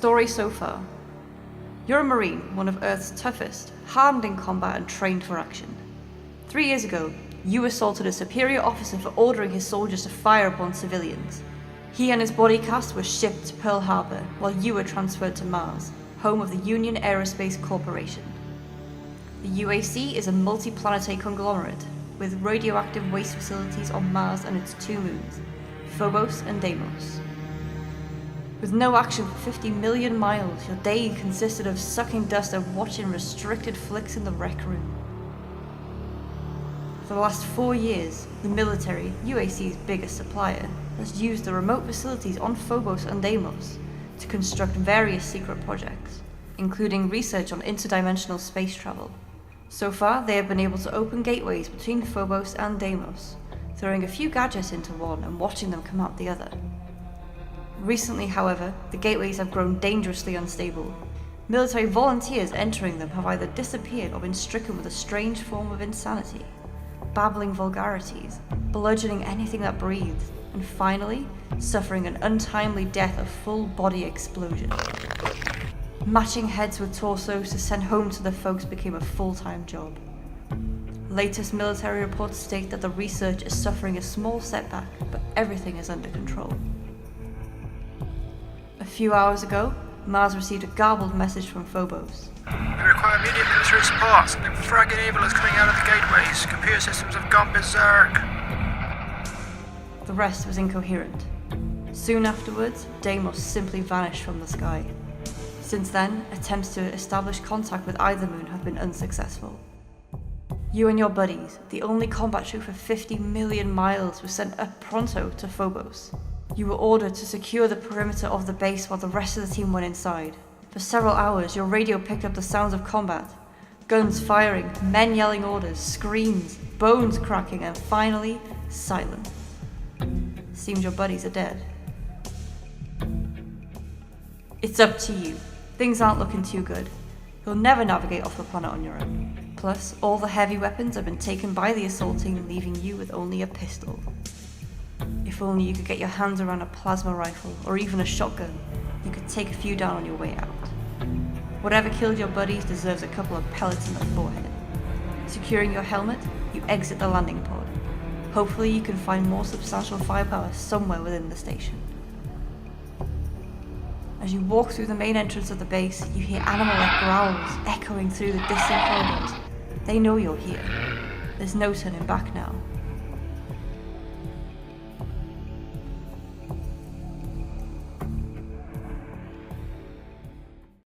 Story so far. You're a Marine, one of Earth's toughest, hardened in combat and trained for action. 3 years ago, you assaulted a superior officer for ordering his soldiers to fire upon civilians. He and his body cast were shipped to Pearl Harbor, while you were transferred to Mars, home of the Union Aerospace Corporation. The UAC is a multi-planetary conglomerate, with radioactive waste facilities on Mars and its 2 moons, Phobos and Deimos. With no action for 50 million miles, your day consisted of sucking dust and watching restricted flicks in the rec room. For the last 4 years, the military, UAC's biggest supplier, has used the remote facilities on Phobos and Deimos to construct various secret projects, including research on interdimensional space travel. So far, they have been able to open gateways between Phobos and Deimos, throwing a few gadgets into one and watching them come out the other. Recently, however, the gateways have grown dangerously unstable. Military volunteers entering them have either disappeared or been stricken with a strange form of insanity, babbling vulgarities, bludgeoning anything that breathes, and finally, suffering an untimely death of full-body explosion. Matching heads with torsos to send home to the folks became a full-time job. Latest military reports state that the research is suffering a small setback, but everything is under control. A few hours ago, Mars received a garbled message from Phobos. We require immediate military support. Something fragging evil is coming out of the gateways. Computer systems have gone berserk. The rest was incoherent. Soon afterwards, Deimos simply vanished from the sky. Since then, attempts to establish contact with either moon have been unsuccessful. You and your buddies, the only combat troop for 50 million miles, were sent up pronto to Phobos. You were ordered to secure the perimeter of the base while the rest of the team went inside. For several hours, your radio picked up the sounds of combat. Guns firing, men yelling orders, screams, bones cracking, and finally, silence. Seems your buddies are dead. It's up to you. Things aren't looking too good. You'll never navigate off the planet on your own. Plus, all the heavy weapons have been taken by the assault team, leaving you with only a pistol. If only you could get your hands around a plasma rifle, or even a shotgun, you could take a few down on your way out. Whatever killed your buddies deserves a couple of pellets in the forehead. Securing your helmet, you exit the landing pod. Hopefully you can find more substantial firepower somewhere within the station. As you walk through the main entrance of the base, you hear animal-like growls echoing through the distant corridors. They know you're here. There's no turning back now.